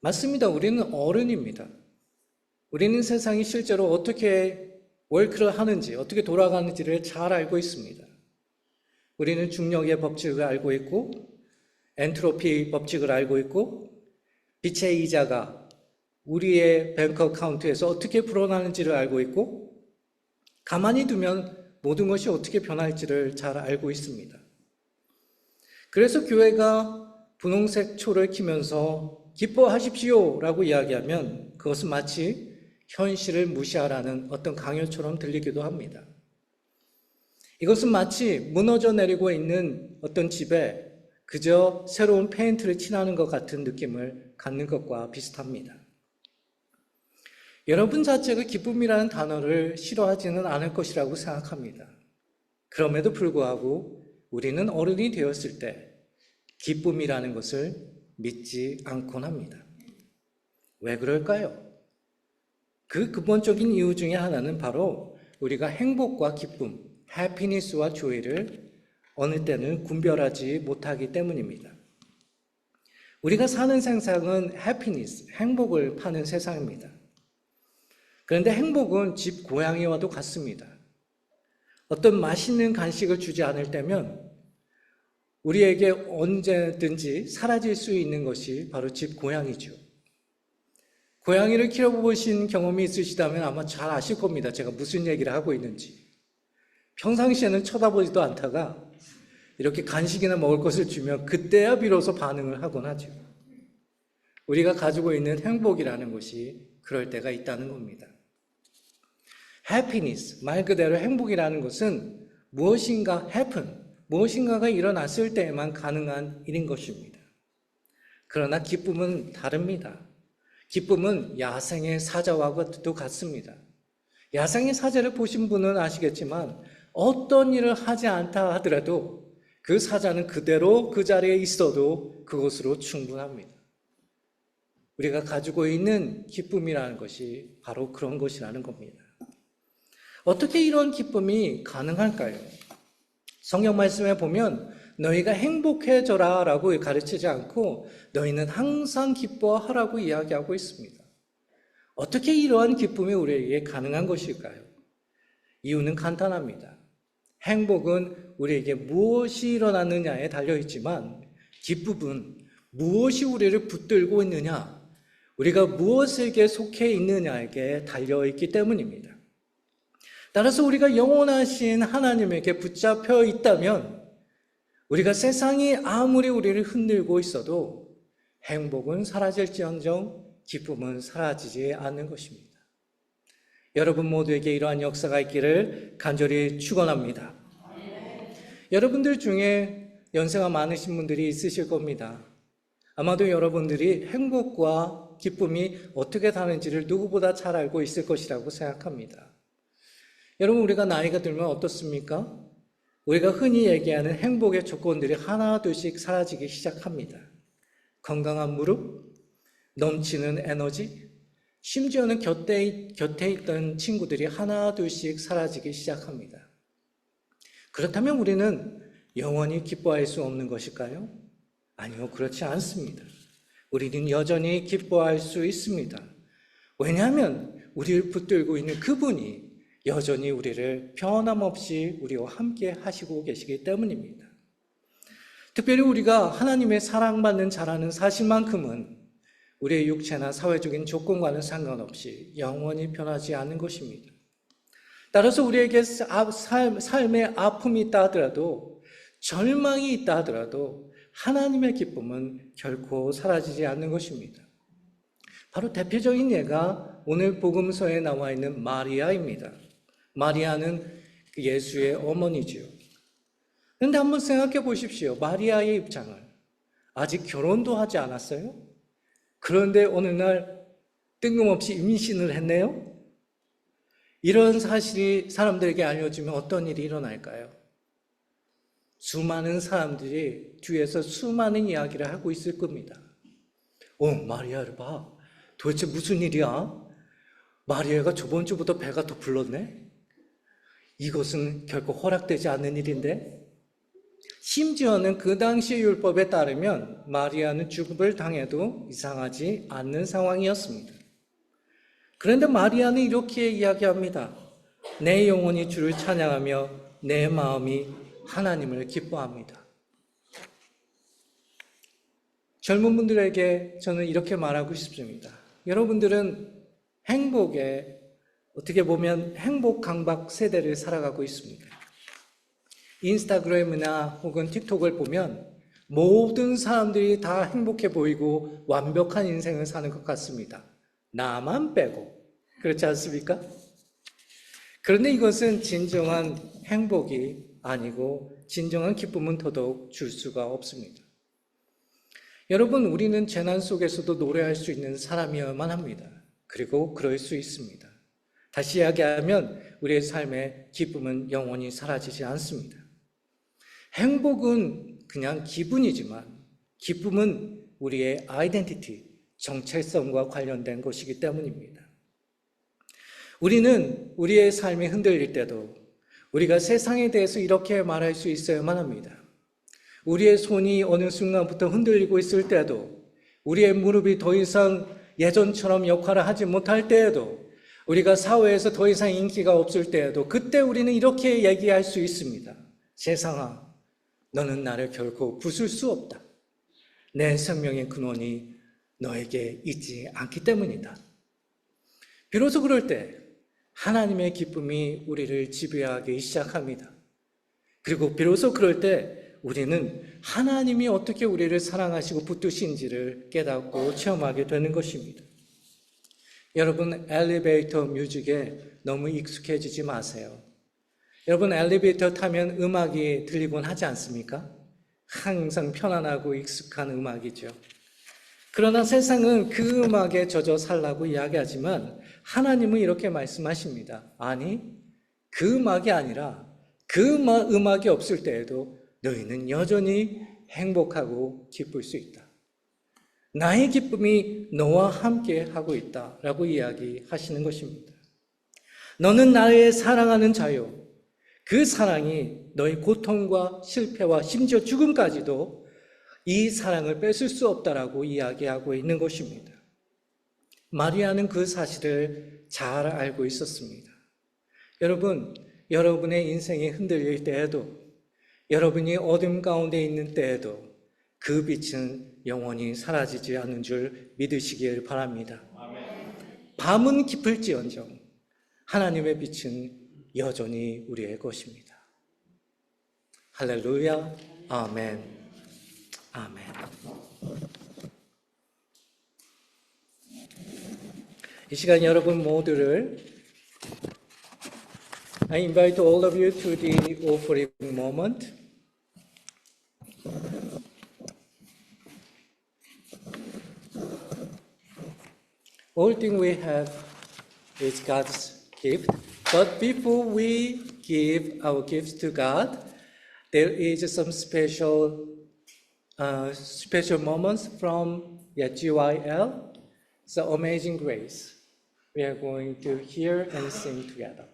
맞습니다. 우리는 어른입니다. 우리는 세상이 실제로 어떻게 월크를 하는지, 어떻게 돌아가는지를 잘 알고 있습니다. 우리는 중력의 법칙을 알고 있고 엔트로피 법칙을 알고 있고 빛의 이자가 우리의 뱅크 어카운트에서 어떻게 불어나는지를 알고 있고 가만히 두면 모든 것이 어떻게 변할지를 잘 알고 있습니다. 그래서 교회가 분홍색 초를 켜면서 기뻐하십시오 라고 이야기하면 그것은 마치 현실을 무시하라는 어떤 강요처럼 들리기도 합니다. 이것은 마치 무너져 내리고 있는 어떤 집에 그저 새로운 페인트를 칠하는 것 같은 느낌을 갖는 것과 비슷합니다. 여러분 자체가 기쁨이라는 단어를 싫어하지는 않을 것이라고 생각합니다. 그럼에도 불구하고 우리는 어른이 되었을 때 기쁨이라는 것을 믿지 않곤 합니다. 왜 그럴까요? 그 근본적인 이유 중에 하나는 바로 우리가 행복과 기쁨, 해피니스와 조이를 어느 때는 분별하지 못하기 때문입니다. 우리가 사는 세상은 해피니스, 행복을 파는 세상입니다. 그런데 행복은 집 고양이와도 같습니다. 어떤 맛있는 간식을 주지 않을 때면 우리에게 언제든지 사라질 수 있는 것이 바로 집 고양이죠. 고양이를 키워보신 경험이 있으시다면 아마 잘 아실 겁니다. 제가 무슨 얘기를 하고 있는지. 평상시에는 쳐다보지도 않다가 이렇게 간식이나 먹을 것을 주면 그때야 비로소 반응을 하곤 하죠. 우리가 가지고 있는 행복이라는 것이 그럴 때가 있다는 겁니다. happiness, 말 그대로 행복이라는 것은 무엇인가 happen, 무엇인가가 일어났을 때에만 가능한 일인 것입니다. 그러나 기쁨은 다릅니다. 기쁨은 야생의 사자와도 같습니다. 야생의 사자를 보신 분은 아시겠지만 어떤 일을 하지 않다 하더라도 그 사자는 그대로 그 자리에 있어도 그것으로 충분합니다. 우리가 가지고 있는 기쁨이라는 것이 바로 그런 것이라는 겁니다. 어떻게 이런 기쁨이 가능할까요? 성경 말씀에 보면 너희가 행복해져라 라고 가르치지 않고 너희는 항상 기뻐하라고 이야기하고 있습니다. 어떻게 이러한 기쁨이 우리에게 가능한 것일까요? 이유는 간단합니다. 행복은 우리에게 무엇이 일어났느냐에 달려있지만 기쁨은 무엇이 우리를 붙들고 있느냐, 우리가 무엇에게 속해 있느냐에게 달려있기 때문입니다. 따라서 우리가 영원하신 하나님에게 붙잡혀 있다면 우리가 세상이 아무리 우리를 흔들고 있어도 행복은 사라질지언정 기쁨은 사라지지 않는 것입니다. 여러분 모두에게 이러한 역사가 있기를 간절히 축원합니다. 여러분들 중에 연세가 많으신 분들이 있으실 겁니다. 아마도 여러분들이 행복과 기쁨이 어떻게 다른지를 누구보다 잘 알고 있을 것이라고 생각합니다. 여러분, 우리가 나이가 들면 어떻습니까? 우리가 흔히 얘기하는 행복의 조건들이 하나둘씩 사라지기 시작합니다. 건강한 무릎, 넘치는 에너지, 심지어는 곁에 있던 친구들이 하나둘씩 사라지기 시작합니다. 그렇다면 우리는 영원히 기뻐할 수 없는 것일까요? 아니요, 그렇지 않습니다. 우리는 여전히 기뻐할 수 있습니다. 왜냐하면 우리를 붙들고 있는 그분이 여전히 우리를 변함없이 우리와 함께 하시고 계시기 때문입니다. 특별히 우리가 하나님의 사랑받는 자라는 사실만큼은 우리의 육체나 사회적인 조건과는 상관없이 영원히 변하지 않는 것입니다. 따라서 우리에게 삶의 아픔이 있다 하더라도 절망이 있다 하더라도 하나님의 기쁨은 결코 사라지지 않는 것입니다. 바로 대표적인 예가 오늘 복음서에 나와 있는 마리아입니다. 마리아는 예수의 어머니지요. 그런데 한번 생각해 보십시오. 마리아의 입장을. 아직 결혼도 하지 않았어요? 그런데 어느 날 뜬금없이 임신을 했네요? 이런 사실이 사람들에게 알려지면 어떤 일이 일어날까요? 수많은 사람들이 뒤에서 수많은 이야기를 하고 있을 겁니다. 마리아를 봐. 도대체 무슨 일이야? 마리아가 저번 주보다 배가 더 불렀네? 이것은 결코 허락되지 않는 일인데? 심지어는 그 당시 율법에 따르면 마리아는 죽음을 당해도 이상하지 않는 상황이었습니다. 그런데 마리아는 이렇게 이야기합니다. 내 영혼이 주를 찬양하며 내 마음이 하나님을 기뻐합니다. 젊은 분들에게 저는 이렇게 말하고 싶습니다. 여러분들은 행복에 어떻게 보면 행복 강박 세대를 살아가고 있습니다. 인스타그램이나 혹은 틱톡을 보면 모든 사람들이 다 행복해 보이고 완벽한 인생을 사는 것 같습니다. 나만 빼고. 그렇지 않습니까? 그런데 이것은 진정한 행복이 아니고 진정한 기쁨은 더더욱 줄 수가 없습니다. 여러분, 우리는 재난 속에서도 노래할 수 있는 사람이어야만 합니다. 그리고 그럴 수 있습니다. 다시 이야기하면 우리의 삶의 기쁨은 영원히 사라지지 않습니다. 행복은 그냥 기분이지만 기쁨은 우리의 아이덴티티, 정체성과 관련된 것이기 때문입니다. 우리는 우리의 삶이 흔들릴 때도 우리가 세상에 대해서 이렇게 말할 수 있어야만 합니다. 우리의 손이 어느 순간부터 흔들리고 있을 때도, 우리의 무릎이 더 이상 예전처럼 역할을 하지 못할 때에도, 우리가 사회에서 더 이상 인기가 없을 때에도 그때 우리는 이렇게 얘기할 수 있습니다. 세상아, 너는 나를 결코 부술 수 없다. 내 생명의 근원이 너에게 있지 않기 때문이다. 비로소 그럴 때 하나님의 기쁨이 우리를 지배하기 시작합니다. 그리고 비로소 그럴 때 우리는 하나님이 어떻게 우리를 사랑하시고 붙드신지를 깨닫고 체험하게 되는 것입니다. 여러분, 엘리베이터 뮤직에 너무 익숙해지지 마세요. 여러분, 엘리베이터 타면 음악이 들리곤 하지 않습니까? 항상 편안하고 익숙한 음악이죠. 그러나 세상은 그 음악에 젖어 살라고 이야기하지만 하나님은 이렇게 말씀하십니다. 아니, 그 음악이 아니라 그 음악이 없을 때에도 너희는 여전히 행복하고 기쁠 수 있다. 나의 기쁨이 너와 함께 하고 있다라고 이야기하시는 것입니다. 너는 나의 사랑하는 자요. 그 사랑이 너의 고통과 실패와 심지어 죽음까지도 이 사랑을 뺏을 수 없다라고 이야기하고 있는 것입니다. 마리아는 그 사실을 잘 알고 있었습니다. 여러분, 여러분의 인생이 흔들릴 때에도, 여러분이 어둠 가운데 있는 때에도 그 빛은 영원히 사라지지 않는 줄 믿으시길 바랍니다. 밤은 깊을지언정 하나님의 빛은 여전히 우리의 것입니다. 할렐루야, 아멘, 아멘. 이 시간 여러분 모두를 I invite all of you to the offering moment. All thing we have is God's gift. But before we give our gifts to God, there is some special moments from GYL, the Amazing Grace. We are going to hear and sing together.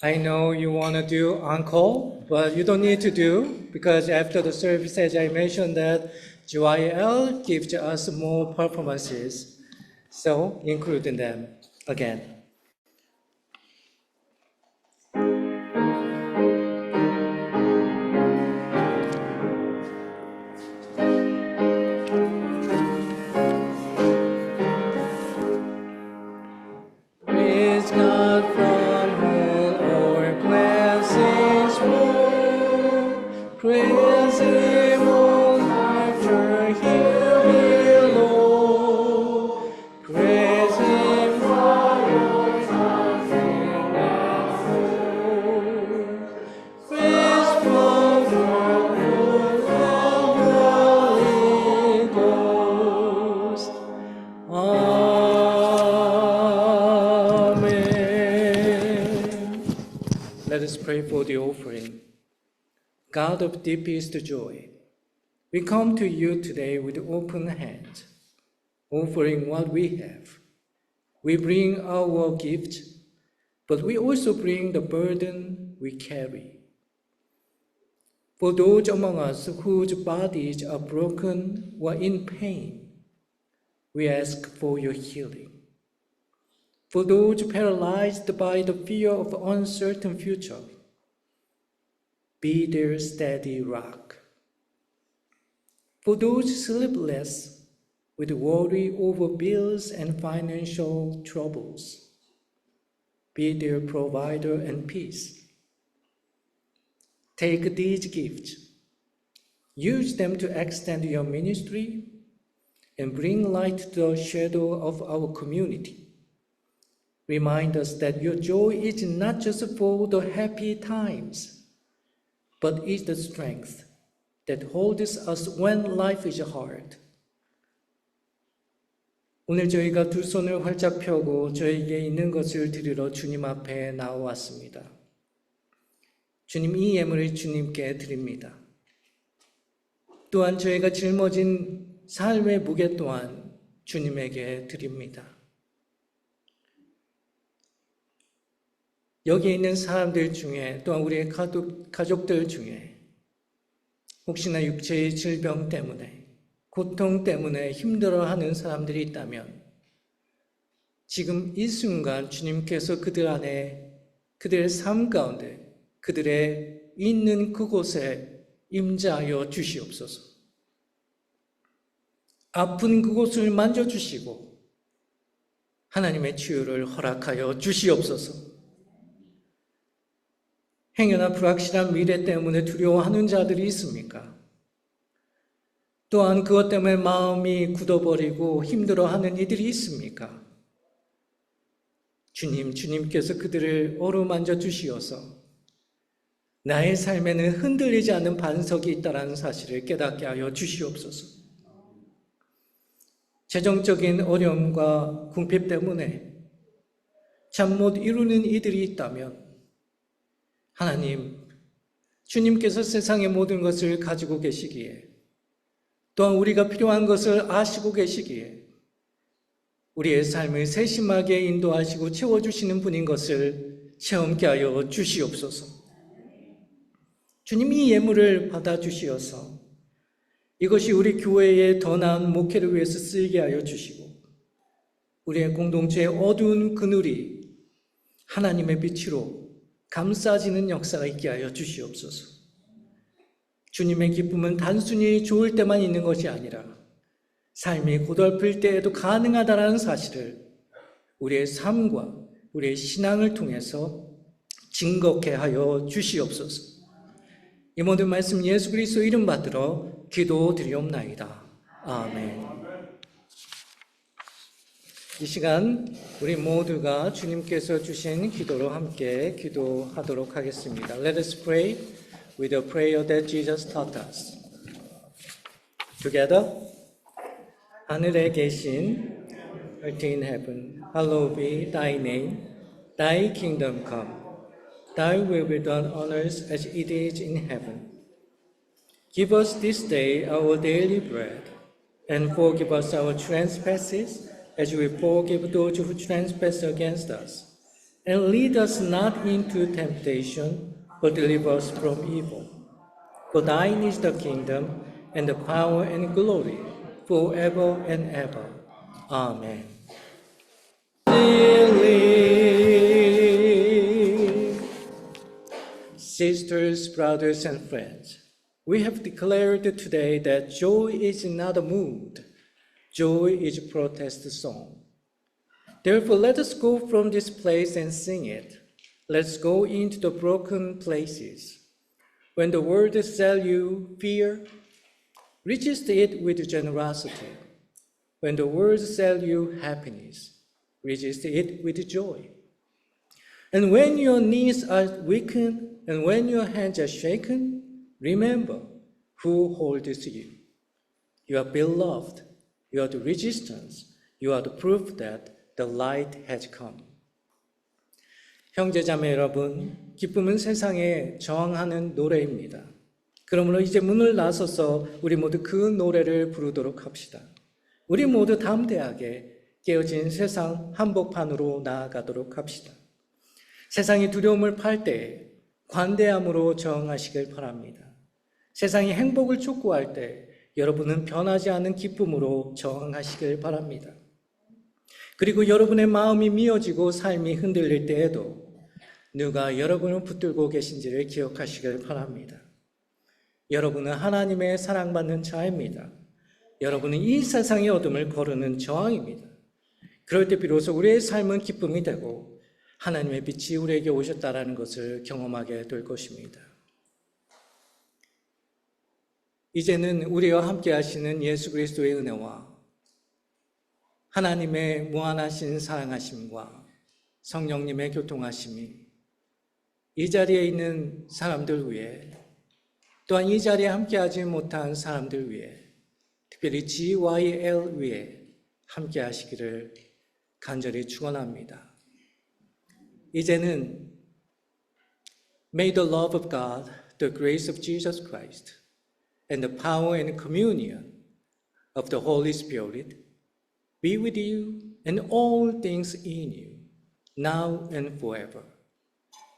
I know you want to do encore, but you don't need to do because after the service, as I mentioned, that GYL gives us more performances, so including them again. Praise God from whom all blessings flow. Praise Him, all nature here below. Praise Him, fire, nothing and flow. Praise from the Holy Ghost. Amen. Let us pray for the offering. God of deepest joy, we come to you today with open hands, offering what we have. We bring our gift, but we also bring the burden we carry. For those among us whose bodies are broken or in pain, we ask for your healing. For those paralyzed by the fear of uncertain future, be their steady rock. For those sleepless with worry over bills and financial troubles, be their provider and peace. Take these gifts, use them to extend your ministry, and bring light to the shadow of our community. Remind us that your joy is not just for the happy times, but is the strength that holds us when life is hard. 오늘 저희가 두 손을 활짝 펴고 저에게 있는 것을 드리러 주님 앞에 나왔습니다. 주님, 이 예물을 주님께 드립니다. 또한 저희가 짊어진 삶의 무게 또한 주님에게 드립니다. 여기 있는 사람들 중에 또한 우리의 가족들 중에 혹시나 육체의 질병 때문에 고통 때문에 힘들어하는 사람들이 있다면 지금 이 순간 주님께서 그들 안에 그들의 삶 가운데 그들의 있는 그곳에 임재하여 주시옵소서. 아픈 그곳을 만져주시고 하나님의 치유를 허락하여 주시옵소서. 행여나 불확실한 미래 때문에 두려워하는 자들이 있습니까? 또한 그것 때문에 마음이 굳어버리고 힘들어하는 이들이 있습니까? 주님께서 그들을 어루만져 주시어서 나의 삶에는 흔들리지 않는 반석이 있다는 사실을 깨닫게 하여 주시옵소서. 재정적인 어려움과 궁핍 때문에 잠 못 이루는 이들이 있다면 하나님, 주님께서 세상의 모든 것을 가지고 계시기에 또한 우리가 필요한 것을 아시고 계시기에 우리의 삶을 세심하게 인도하시고 채워주시는 분인 것을 체험케 하여 주시옵소서. 주님, 이 예물을 받아주시어서 이것이 우리 교회의 더 나은 목회를 위해서 쓰이게 하여 주시고 우리의 공동체의 어두운 그늘이 하나님의 빛으로 감싸지는 역사가 있게 하여 주시옵소서. 주님의 기쁨은 단순히 좋을 때만 있는 것이 아니라 삶이 고달플 때에도 가능하다는 사실을 우리의 삶과 우리의 신앙을 통해서 증거케 하여 주시옵소서. 이 모든 말씀 예수 그리스도 이름 받들어 기도드리옵나이다. 아멘. 이 시간 우리 모두가 주님께서 주신 기도로 함께 기도하도록 하겠습니다. Let us pray with the prayer that Jesus taught us. Together. 하늘에 계신 Art in heaven, hallowed be thy name. Thy kingdom come. Thy will be done on earth as it is in heaven. Give us this day our daily bread, and forgive us our trespasses, as we forgive those who trespass against us. and lead us not into temptation, but deliver us from evil. For thine is the kingdom, and the power and glory, forever and ever. Amen. Sisters, brothers, and friends, we have declared today that joy is not a mood. Joy is a protest song. Therefore, let us go from this place and sing it. Let's go into the broken places. When the world sells you fear, resist it with generosity. When the world sells you happiness, resist it with joy. And when your knees are weakened and when your hands are shaken, remember who holds you. You are beloved. You are the resistance. You are the proof that the light has come. 형제자매 여러분, 기쁨은 세상에 저항하는 노래입니다. 그러므로 이제 문을 나서서 우리 모두 그 노래를 부르도록 합시다. 우리 모두 담대하게 깨어진 세상 한복판으로 나아가도록 합시다. 세상이 두려움을 팔 때 관대함으로 저항하시길 바랍니다. 세상이 행복을 촉구할 때 여러분은 변하지 않은 기쁨으로 저항하시길 바랍니다. 그리고 여러분의 마음이 미어지고 삶이 흔들릴 때에도 누가 여러분을 붙들고 계신지를 기억하시길 바랍니다. 여러분은 하나님의 사랑받는 자입니다. 여러분은 이 세상의 어둠을 거르는 저항입니다. 그럴 때 비로소 우리의 삶은 기쁨이 되고 하나님의 빛이 우리에게 오셨다라는 것을 경험하게 될 것입니다. 이제는 우리와 함께 하시는 예수 그리스도의 은혜와 하나님의 무한하신 사랑하심과 성령님의 교통하심이 이 자리에 있는 사람들 위해 또한 이 자리에 함께하지 못한 사람들 위해 특별히 GYL 위해 함께 하시기를 간절히 축원합니다. 이제는 May the love of God, the grace of Jesus Christ, and the power and communion of the Holy Spirit be with you and all things in you, now and forever.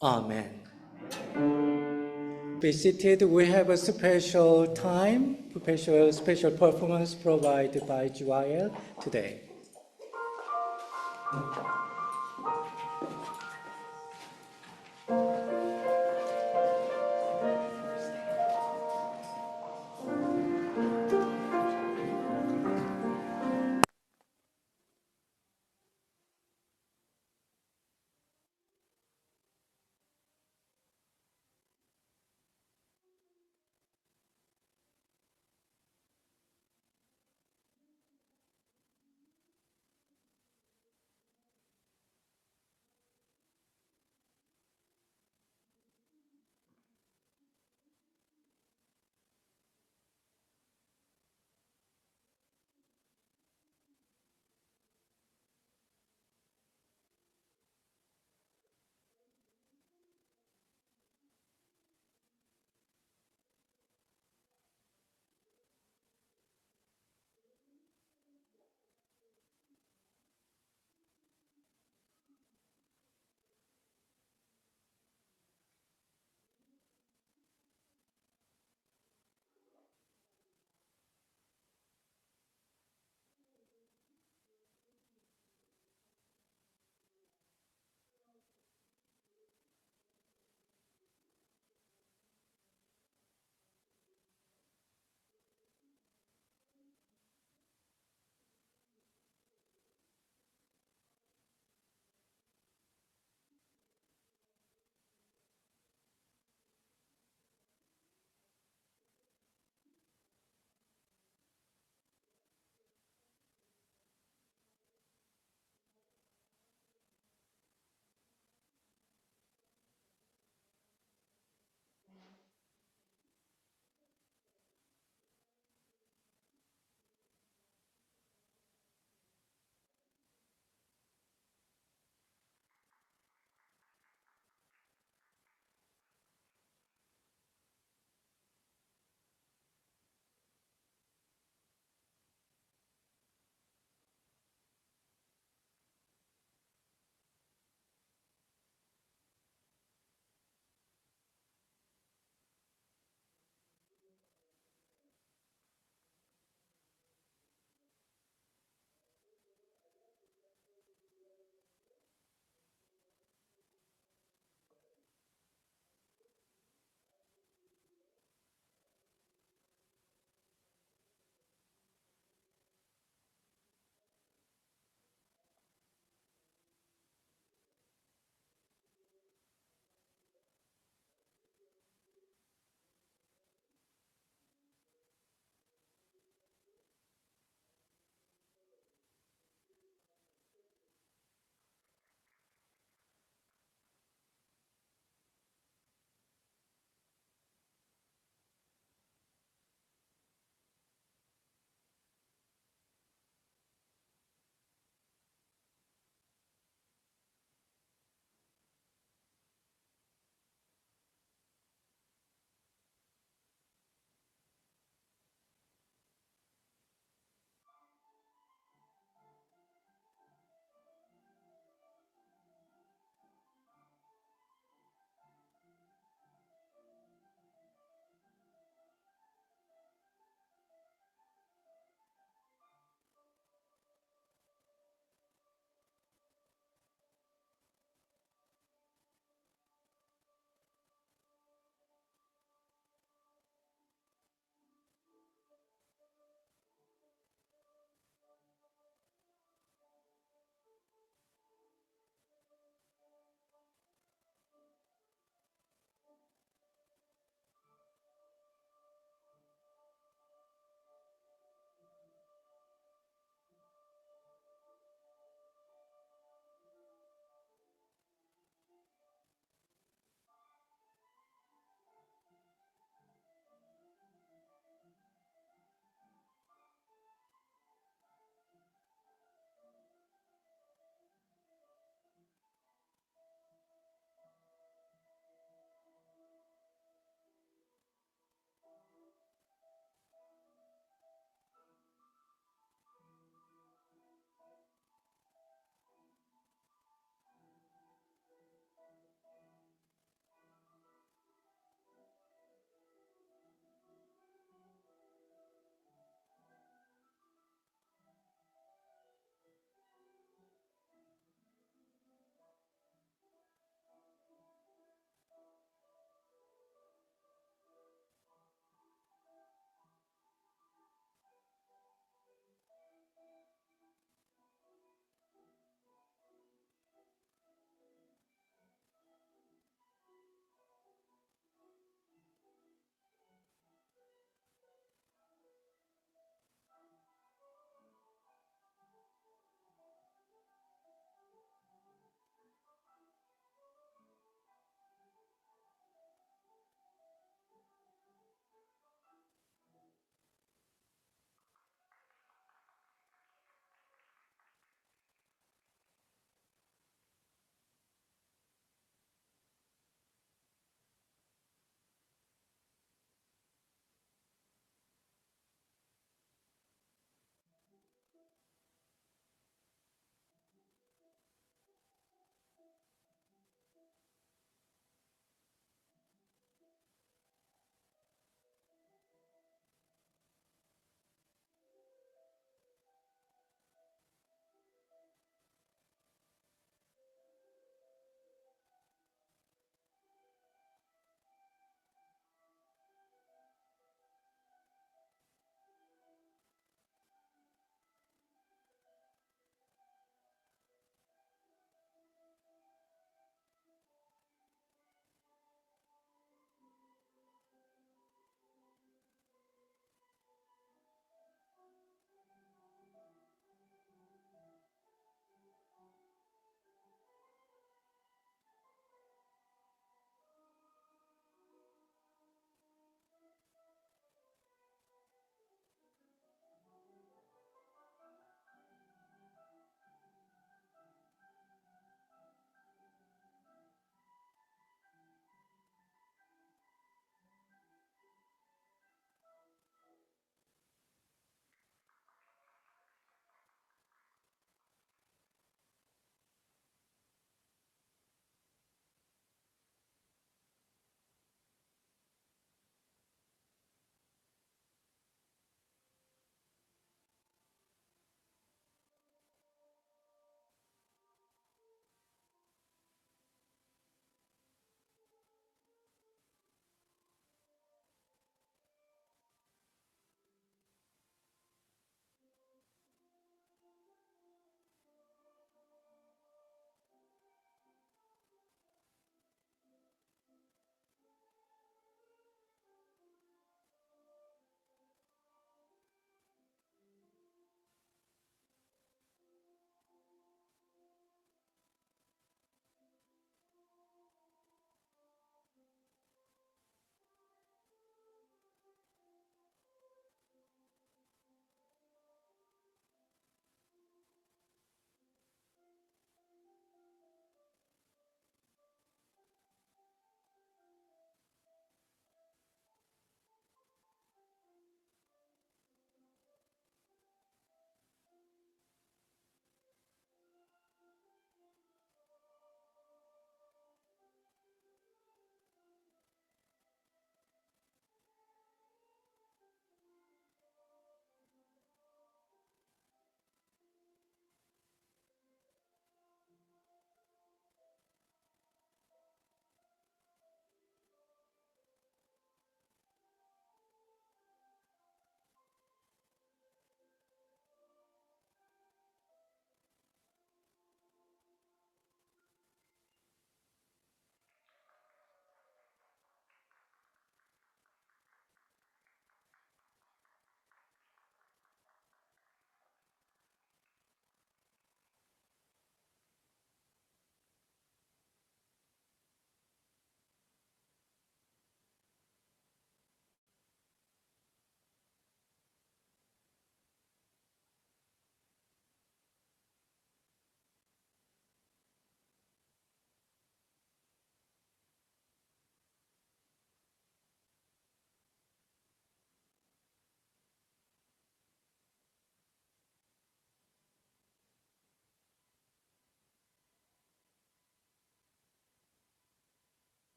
Amen. Be seated. We have a special time, special performance provided by GYL today.